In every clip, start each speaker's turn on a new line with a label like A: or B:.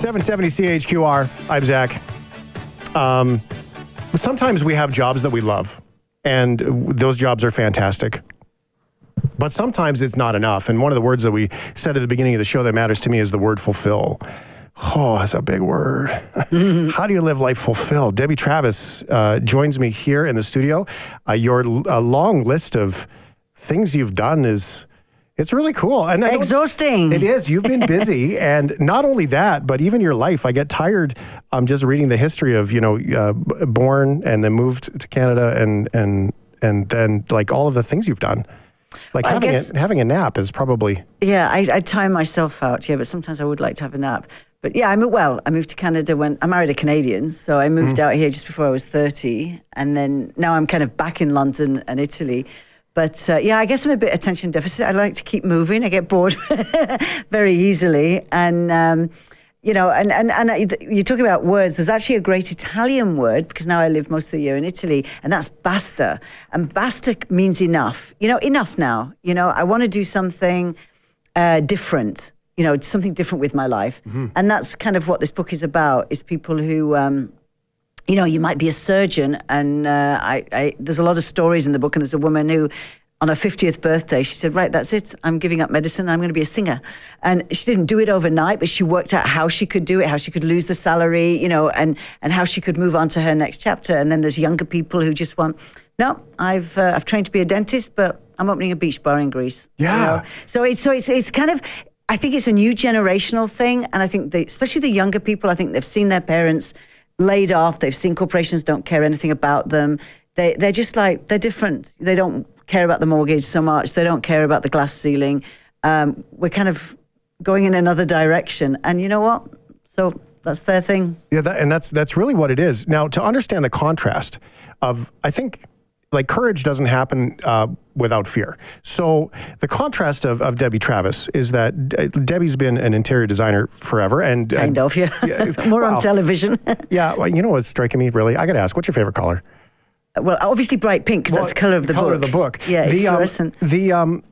A: 770 CHQR. I'm Zach. Sometimes we have jobs that we love, and those jobs are fantastic. But sometimes it's not enough. And one of the words that we said at the beginning of the show that matters to me is the word fulfill. Oh, that's a big word. How do you live life fulfilled? Debbie Travis joins me here in the studio. Your long list of things you've done it's really cool. And
B: exhausting.
A: It is. You've been busy. And not only that, but even your life. I get tired just reading the history of, born and then moved to Canada and then like all of the things you've done. Like having a nap is probably...
B: Yeah, I time myself out, but sometimes I would like to have a nap. But yeah, I moved to Canada when I married a Canadian, so I moved out here just before I was 30, and then now I'm kind of back in London and Italy. But I guess I'm a bit attention deficit. I like to keep moving. I get bored very easily, and you talk about words. There's actually a great Italian word, because now I live most of the year in Italy, and that's basta. And basta means enough. Enough now. I want to do something different. Something different with my life. Mm-hmm. And that's kind of what this book is about, is people who, you might be a surgeon, and there's a lot of stories in the book, and there's a woman who, on her 50th birthday, she said, right, that's it. I'm giving up medicine. I'm going to be a singer. And she didn't do it overnight, but she worked out how she could do it, how she could lose the salary, and how she could move on to her next chapter. And then there's younger people who just want, no, I've trained to be a dentist, but I'm opening a beach bar in Greece.
A: Yeah.
B: So it's kind of... I think it's a new generational thing, and I think especially the younger people, I think they've seen their parents laid off, they've seen corporations don't care anything about them. They're just like, they're different. They don't care about the mortgage so much. They don't care about the glass ceiling. We're kind of going in another direction, and you know what? So that's their thing.
A: Yeah, that's really what it is. Now, to understand the contrast of, I think, like, courage doesn't happen without fear. So the contrast of Debbie Travis is that Debbie's been an interior designer forever. And
B: kind of, yeah. More on television.
A: Yeah, well, you know what's striking me, really? I got to ask, what's your favorite color?
B: Well, obviously bright pink, because that's the color of the book.
A: Color of the book.
B: Yeah, it's fluorescent.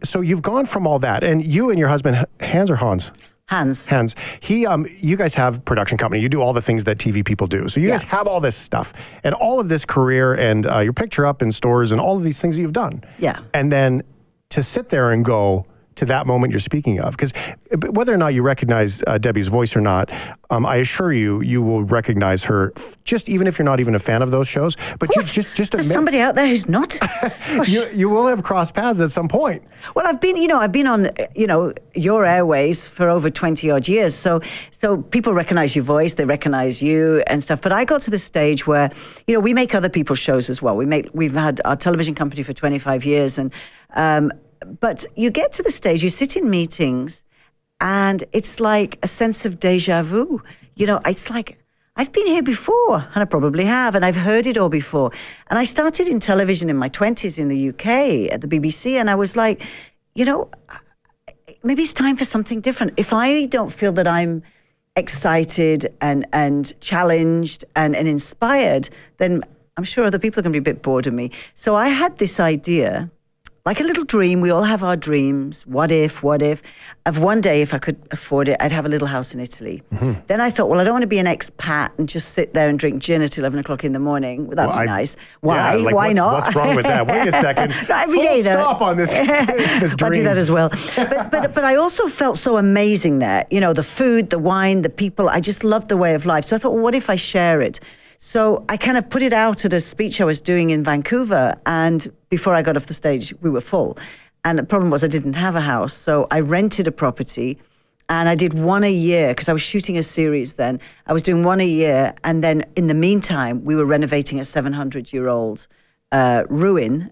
A: So you've gone from all that, and you and your husband, Hans or Hans?
B: Hans.
A: You guys have production company. You do all the things that TV people do. So you guys have all this stuff and all of this career, and your picture up in stores and all of these things that you've done.
B: Yeah.
A: And then to sit there and go to that moment you're speaking of, because whether or not you recognize Debbie's voice or not, I assure you, you will recognize her, just even if you're not even a fan of those shows. But just
B: there's somebody out there who's not.
A: you will have crossed paths at some point.
B: Well, I've been on your airways for over 20 odd years, so people recognize your voice, they recognize you and stuff. But I got to the stage where we make other people's shows as well. We've had our television company for 25 years, and but you get to the stage, you sit in meetings, and it's like a sense of deja vu. It's like, I've been here before, and I probably have, and I've heard it all before. And I started in television in my 20s in the UK at the BBC, and I was like, maybe it's time for something different. If I don't feel that I'm excited and challenged and inspired, then I'm sure other people are going to be a bit bored of me. So I had this idea, like a little dream. We all have our dreams. What if, of one day, if I could afford it, I'd have a little house in Italy. Mm-hmm. Then I thought, well, I don't want to be an expat and just sit there and drink gin at 11 o'clock in the morning. That'd be nice. Why?
A: Yeah,
B: Why not?
A: What's wrong with that? Wait a second. Stop on this dream.
B: I do that as well. But I also felt so amazing there. The food, the wine, the people. I just loved the way of life. So I thought, well, what if I share it? So I kind of put it out at a speech I was doing in Vancouver, and before I got off the stage, we were full. And the problem was I didn't have a house, so I rented a property, and I did one a year, because I was shooting a series then. I was doing one a year, and then in the meantime, we were renovating a 700-year-old ruin,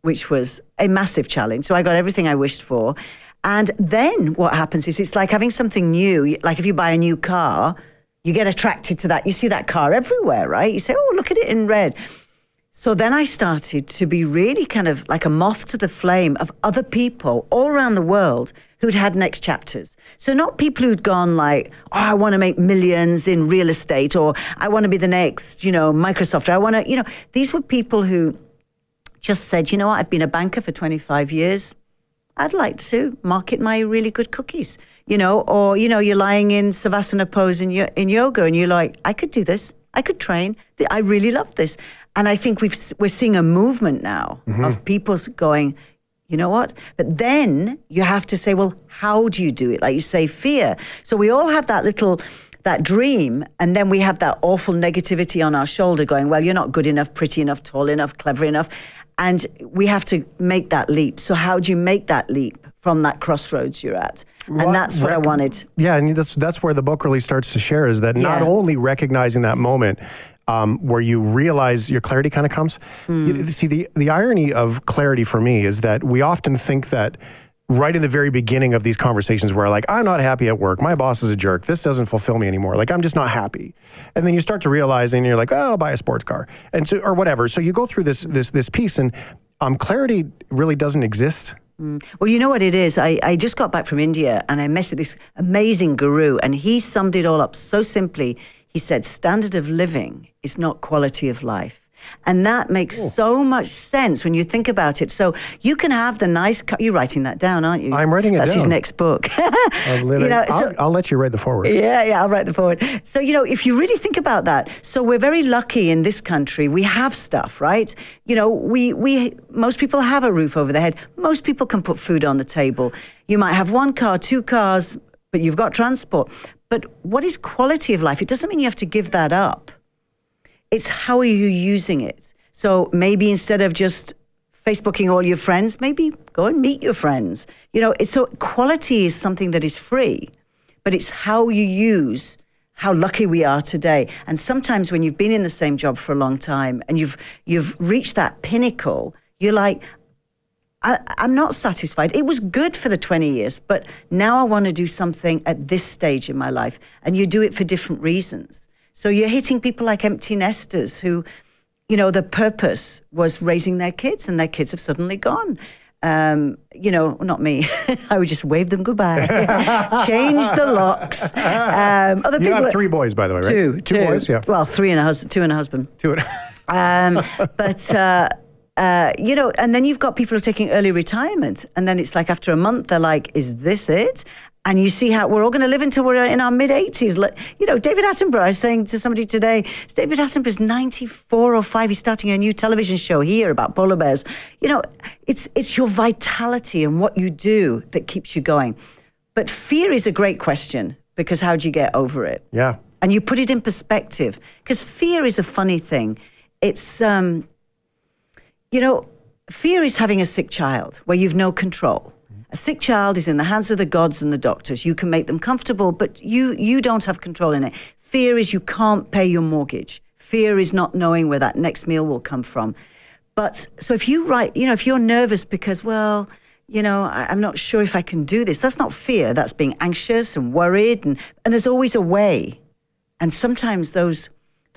B: which was a massive challenge. So I got everything I wished for. And then what happens is, it's like having something new. Like if you buy a new car, you get attracted to that. You see that car everywhere, right? You say, oh, look at it in red. So then I started to be really kind of like a moth to the flame of other people all around the world who'd had next chapters. So not people who'd gone like, oh, I want to make millions in real estate, or I want to be the next, Microsoft, or I want to, these were people who just said, I've been a banker for 25 years. I'd like to market my really good cookies. you know, or, you know, you're lying in Savasana pose in yoga and you're like, I could do this. I could train. I really love this. And I think we're seeing a movement now of people going, you know what? But then you have to say, well, how do you do it? Like you say, fear. So we all have that dream, and then we have that awful negativity on our shoulder going, well, you're not good enough, pretty enough, tall enough, clever enough. And we have to make that leap. So how do you make that leap from that crossroads you're at? And that's what I wanted.
A: Yeah, and that's where the book really starts to share, is that not only recognizing that moment where you realize your clarity kind of comes. See, the irony of clarity for me is that we often think that right in the very beginning of these conversations where like, I'm not happy at work, my boss is a jerk, this doesn't fulfill me anymore, like I'm just not happy. And then you start to realize, and you're like, oh, I'll buy a sports car, and so, or whatever. So you go through this piece, and clarity really doesn't exist.
B: Well, you know what it is? I just got back from India and I met this amazing guru, and he summed it all up so simply. He said, standard of living is not quality of life. And that makes so much sense when you think about it. So you can have the nice car. You're writing that down, aren't you?
A: I'm writing it down.
B: That's his next book.
A: I'll let you write the foreword.
B: Yeah, I'll write the foreword. So, you know, if you really think about that, so we're very lucky in this country. We have stuff, right? You know, most people have a roof over their head. Most people can put food on the table. You might have one car, two cars, but you've got transport. But what is quality of life? It doesn't mean you have to give that up. It's how are you using it? So maybe instead of just Facebooking all your friends, maybe go and meet your friends. You know, so quality is something that is free, but it's how you use, how lucky we are today. And sometimes when you've been in the same job for a long time and you've reached that pinnacle, you're like, I'm not satisfied. It was good for the 20 years, but now I want to do something at this stage in my life. And you do it for different reasons. So you're hitting people like empty nesters who, you know, the purpose was raising their kids and their kids have suddenly gone. You know, not me. I would just wave them goodbye. Change the locks. Other
A: you have 3 boys, by the way, right? Two boys, yeah.
B: Well, 2 and a husband.
A: 2 and
B: you know, and then you've got people who are taking early retirement. And then it's like after a month, they're like, is this it? And you see how we're all going to live until we're in our mid-80s. You know, David Attenborough, I was saying to somebody today, David Attenborough's 94 or 5. He's starting a new television show here about polar bears. You know, it's your vitality and what you do that keeps you going. But fear is a great question, because how do you get over it?
A: Yeah.
B: And you put it in perspective, because fear is a funny thing. It's, you know, fear is having a sick child where you've no control. A sick child is in the hands of the gods and the doctors. You can make them comfortable, but you don't have control in it. Fear is you can't pay your mortgage. Fear is not knowing where that next meal will come from. But so if you write, you know, if you're nervous because, well, you know, I'm not sure if I can do this, that's not fear. That's being anxious and worried. And there's always a way. And sometimes those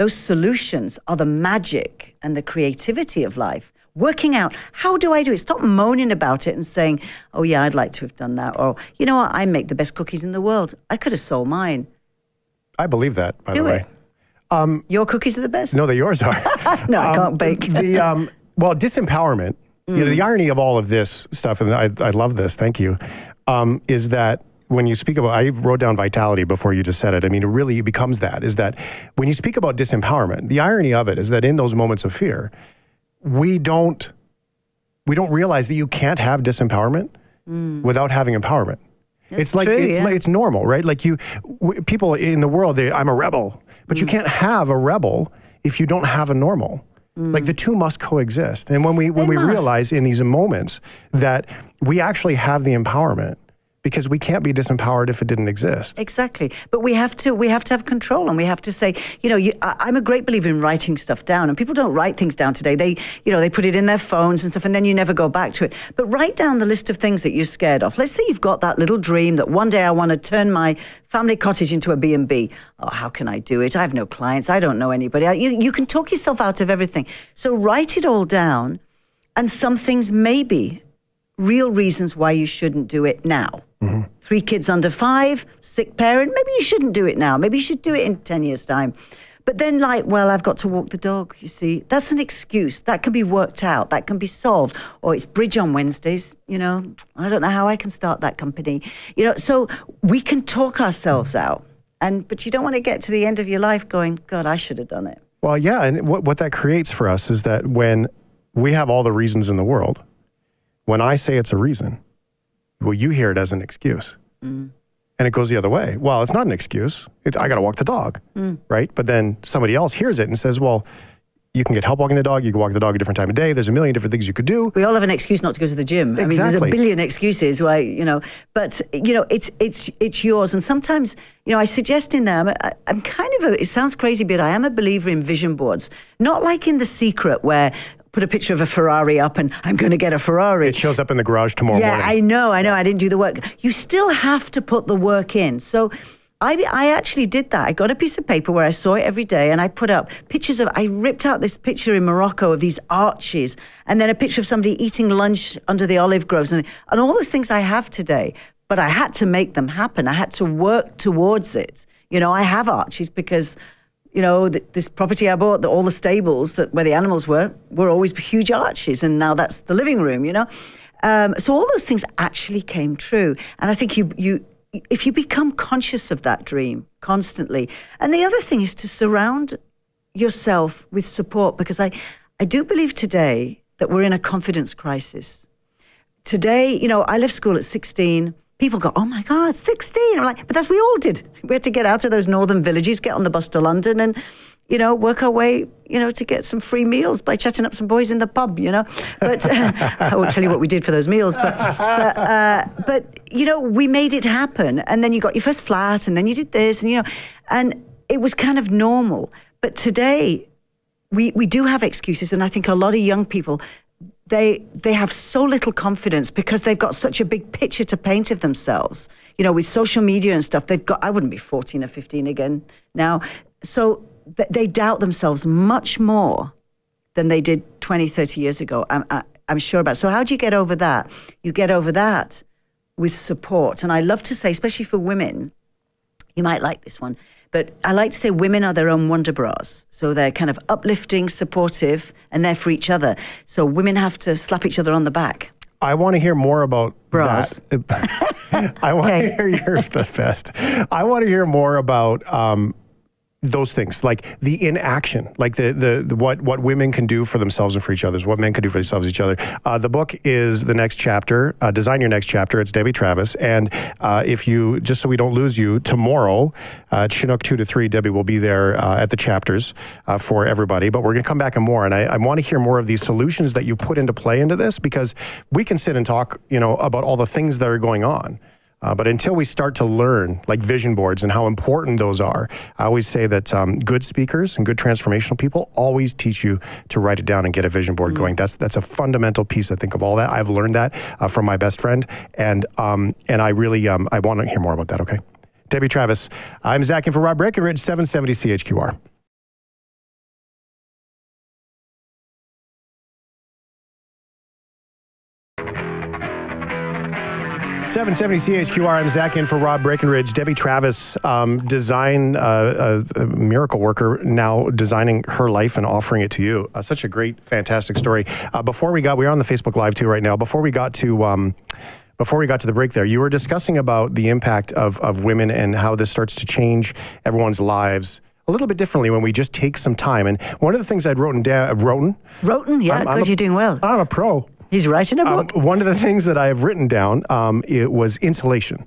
B: solutions are the magic and the creativity of life. Working out, how do I do it? Stop moaning about it and saying, oh, yeah, I'd like to have done that. Or, you know what, I make the best cookies in the world. I could have sold mine.
A: I believe that, by the way.
B: Your cookies are the best?
A: No, yours are.
B: No, I can't bake.
A: Well, disempowerment, you know, the irony of all of this stuff, and I love this, thank you, is that when you speak about, I wrote down vitality before you just said it. I mean, it really becomes that, is that when you speak about disempowerment, the irony of it is that in those moments of fear, we don't realize that you can't have disempowerment without having empowerment.
B: That's
A: it's like
B: true,
A: it's normal, right? Like people in the world, I'm a rebel, but you can't have a rebel if you don't have a normal. Like the two must coexist. And when we realize in these moments that we actually have the empowerment, because we can't be disempowered if it didn't exist.
B: Exactly. But we have to have control, and we have to say, you know, I'm a great believer in writing stuff down, and people don't write things down today. They put it in their phones and stuff, and then you never go back to it. But write down the list of things that you're scared of. Let's say you've got that little dream that one day I want to turn my family cottage into a B&B. Oh, how can I do it? I have no clients. I don't know anybody. You can talk yourself out of everything. So write it all down, and some things may be real reasons why you shouldn't do it now. 3 kids under 5, sick parent, maybe you shouldn't do it now. Maybe you should do it in 10 years' time. But then like, well, I've got to walk the dog, you see. That's an excuse. That can be worked out. That can be solved. Or it's bridge on Wednesdays, you know. I don't know how I can start that company. You know, so we can talk ourselves out. But you don't want to get to the end of your life going, God, I should have done it.
A: Well, yeah, and what that creates for us is that when we have all the reasons in the world, when I say it's a reason, well, you hear it as an excuse. And it goes the other way. Well, it's not an excuse. I got to walk the dog, right? But then somebody else hears it and says, well, you can get help walking the dog. You can walk the dog a different time of day. There's a million different things you could do.
B: We all have an excuse not to go to the gym.
A: Exactly.
B: I mean, there's a billion excuses why, you know, but, you know, it's yours. And sometimes, you know, I suggest in there, I'm kind of it sounds crazy, but I am a believer in vision boards. Not like in The Secret where put a picture of a Ferrari up and I'm going to get a Ferrari.
A: It shows up in the garage tomorrow morning.
B: Yeah, I know. I didn't do the work. You still have to put the work in. So I actually did that. I got a piece of paper where I saw it every day and I put up pictures I ripped out this picture in Morocco of these arches and then a picture of somebody eating lunch under the olive groves and all those things I have today. But I had to make them happen. I had to work towards it. You know, I have arches because, you know, this property I bought, all the stables where the animals were always huge arches, and now that's the living room, you know. So all those things actually came true. And I think if you become conscious of that dream constantly, and the other thing is to surround yourself with support, because I do believe today that we're in a confidence crisis. Today, you know, I left school at 16. People go, oh my God, 16. I'm like, but that's what we all did. We had to get out of those northern villages, get on the bus to London and, you know, work our way, you know, to get some free meals by chatting up some boys in the pub, you know. But I won't tell you what we did for those meals. But, you know, we made it happen. And then you got your first flat and then you did this and, you know, and it was kind of normal. But today we do have excuses. And I think a lot of young people, they have so little confidence because they've got such a big picture to paint of themselves. You know, with social media and stuff, I wouldn't be 14 or 15 again now. So they doubt themselves much more than they did 20, 30 years ago. I'm sure about it. So how do you get over that? You get over that with support. And I love to say, especially for women, you might like this one, but I like to say women are their own wonder bras. So they're kind of uplifting, supportive, and they're for each other. So women have to slap each other on the back.
A: I want to hear more about
B: bras.
A: I want to hear you're the best. I want to hear more about those things, like the inaction, like the what women can do for themselves and for each other, what men can do for themselves and each other. The book is The Next Chapter, Design Your Next Chapter. It's Debbie Travis. And if you, just so we don't lose you, tomorrow at Chinook 2 to 3, Debbie will be there at the chapters for everybody. But we're going to come back and more. And I want to hear more of these solutions that you put into play into this, because we can sit and talk, you know, about all the things that are going on. But until we start to learn, like vision boards and how important those are, I always say that good speakers and good transformational people always teach you to write it down and get a vision board going. That's a fundamental piece, I think, of all that. I've learned that from my best friend, and I really I want to hear more about that. Okay, Debbie Travis. I'm Zach in for Rob Breckenridge, 770 CHQR. 770 CHQR. I'm Zach in for Rob Breckenridge. Debbie Travis, design a miracle worker, now designing her life and offering it to you. Such a great, fantastic story. We're on the Facebook Live too right now. Before we got to the break there, you were discussing about the impact of women and how this starts to change everyone's lives a little bit differently when we just take some time. And one of the things I'd written down,
B: yeah, because you're doing well.
A: I'm a pro.
B: He's writing a book.
A: One of the things that I have written down, it was insulation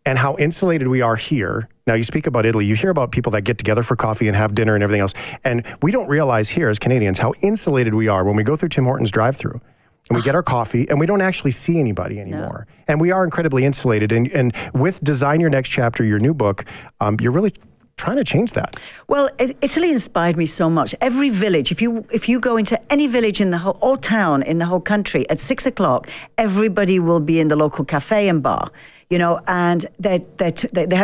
A: and how insulated we are here. Now, you speak about Italy. You hear about people that get together for coffee and have dinner and everything else. And we don't realize here as Canadians how insulated we are when we go through Tim Hortons drive-thru and we get our coffee and we don't actually see anybody anymore. No. And we are incredibly insulated. And with Design Your Next Chapter, your new book, you're really trying to change that.
B: Well, Italy inspired me so much. Every village, if you go into any village in the whole, or town in the whole country at 6 o'clock, everybody will be in the local cafe and bar, you know, and they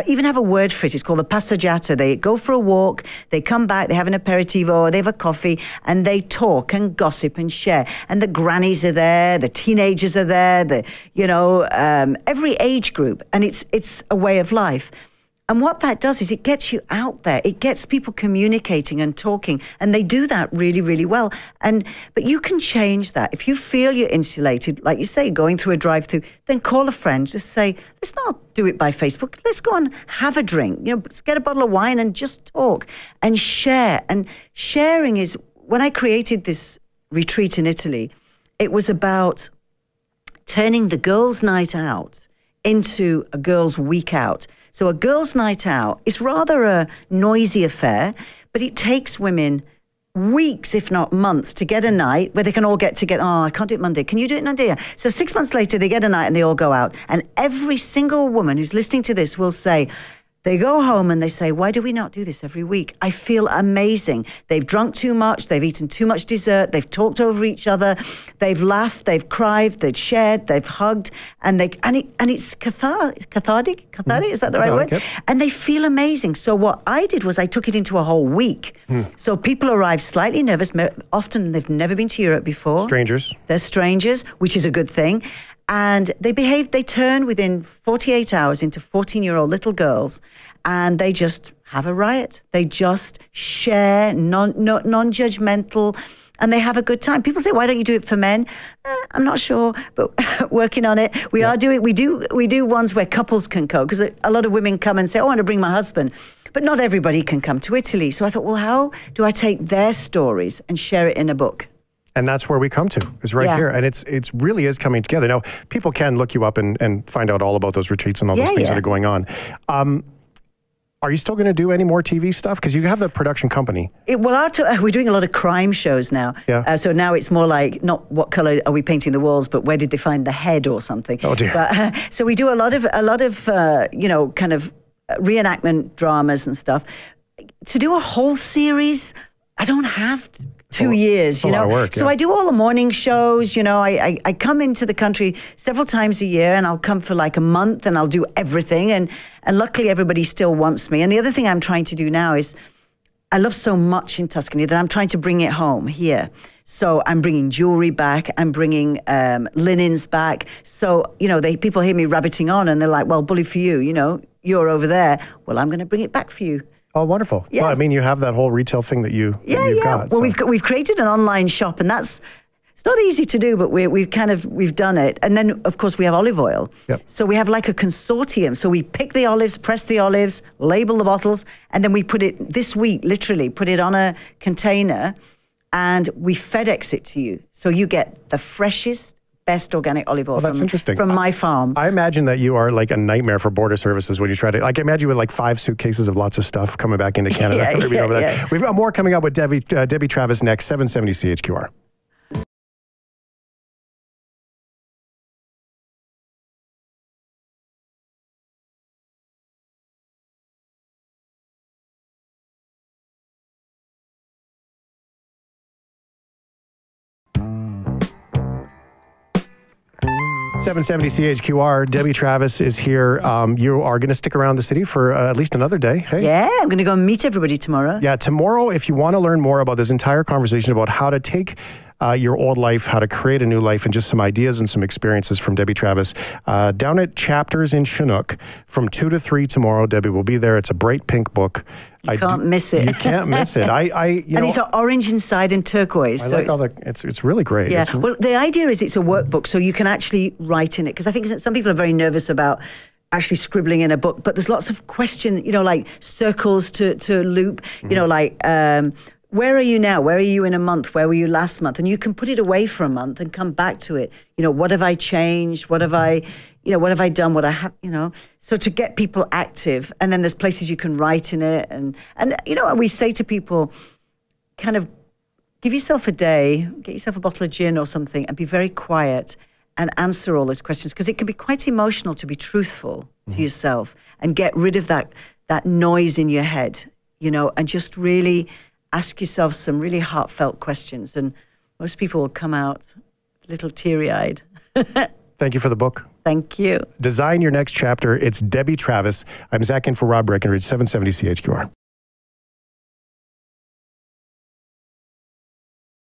B: even have a word for it. It's called the passeggiata. They go for a walk, they come back, they have an aperitivo, they have a coffee, and they talk and gossip and share. And the grannies are there, the teenagers are there, every age group, and it's a way of life. And what that does is it gets you out there. It gets people communicating and talking. And they do that really, really well. But you can change that. If you feel you're insulated, like you say, going through a drive-through, then call a friend. Just say, let's not do it by Facebook. Let's go and have a drink. Let's get a bottle of wine and just talk and share. And sharing is, when I created this retreat in Italy, it was about turning the girls' night out into a girls' week out. So a girls' night out is rather a noisy affair, but it takes women weeks, if not months, to get a night where they can all get together. Oh, I can't do it Monday. Can you do it Monday? So 6 months later, they get a night and they all go out. And every single woman who's listening to this will say, they go home and they say, why do we not do this every week? I feel amazing. They've drunk too much. They've eaten too much dessert. They've talked over each other. They've laughed. They've cried. They've shared. They've hugged. And it's cathartic. Is that the right word? Yep. And they feel amazing. So what I did was I took it into a whole week. So people arrive slightly nervous. Often they've never been to Europe before.
A: Strangers.
B: They're strangers, which is a good thing. And they turn within 48 hours into 14-year-old little girls, and they just have a riot. They just share, non-judgmental, and they have a good time. People say, why don't you do it for men? I'm not sure, but working on it. We do ones where couples can go, because a lot of women come and say, oh, I want to bring my husband. But not everybody can come to Italy. So I thought, well, how do I take their stories and share it in a book?
A: And that's where we come to, is right here. And it's really is coming together. Now, people can look you up and find out all about those retreats and all those things that are going on. Are you still going to do any more TV stuff? Because you have the production company.
B: We're doing a lot of crime shows now.
A: Yeah.
B: So now it's more like, not what color are we painting the walls, but where did they find the head or something.
A: Oh, dear.
B: But, so we do a lot of kind of reenactment dramas and stuff. To do a whole series, I don't have 2 years,
A: a lot of work,
B: So I do all the morning shows, I come into the country several times a year, and I'll come for like a month and I'll do everything. And luckily everybody still wants me. And the other thing I'm trying to do now is, I love so much in Tuscany that I'm trying to bring it home here. So I'm bringing jewelry back. I'm bringing linens back. So, people hear me rabbiting on and they're like, well, bully for you, you're over there. Well, I'm going to bring it back for you.
A: Oh, wonderful. Yeah. Well, I mean, you have that whole retail thing that you've got.
B: Well, we've created an online shop, and it's not easy to do, but we've done it. And then, of course, we have olive oil.
A: Yep.
B: So we have like a consortium. So we pick the olives, press the olives, label the bottles, and then we put it, this week, literally, put it on a container, and we FedEx it to you. So you get the freshest, best organic olive oil from my farm.
A: I imagine that you are like a nightmare for border services when you try to, I imagine you with like 5 suitcases of lots of stuff coming back into Canada. We've got more coming up with Debbie Travis next, 770 CHQR. .770 CHQR. Debbie Travis is here. You are going to stick around the city for at least another day. Hey?
B: Yeah, I'm going to go and meet everybody tomorrow.
A: Yeah, tomorrow, if you want to learn more about this entire conversation about how to take your old life, how to create a new life, and just some ideas and some experiences from Debbie Travis, down at Chapters in Chinook from 2 to 3 tomorrow. Debbie will be there. It's a bright pink book.
B: You can't miss it.
A: You can't miss it.
B: And it's orange inside and turquoise.
A: I like all the. It's really great.
B: Yeah. Well, the idea is it's a workbook, so you can actually write in it. Because I think some people are very nervous about actually scribbling in a book, but there's lots of questions. Like circles to loop. Where are you now? Where are you in a month? Where were you last month? And you can put it away for a month and come back to it. What have I changed? What have I done? What I have, So to get people active, and then there's places you can write in it. And we say to people, kind of give yourself a day, get yourself a bottle of gin or something, and be very quiet and answer all those questions. Because it can be quite emotional to be truthful to yourself and get rid of that noise in your head, and just really ask yourself some really heartfelt questions, and most people will come out a little teary-eyed.
A: Thank you for the book.
B: Thank you.
A: Design your next chapter. It's Debbie Travis. I'm Zach in for Rob Breckenridge, 770 CHQR.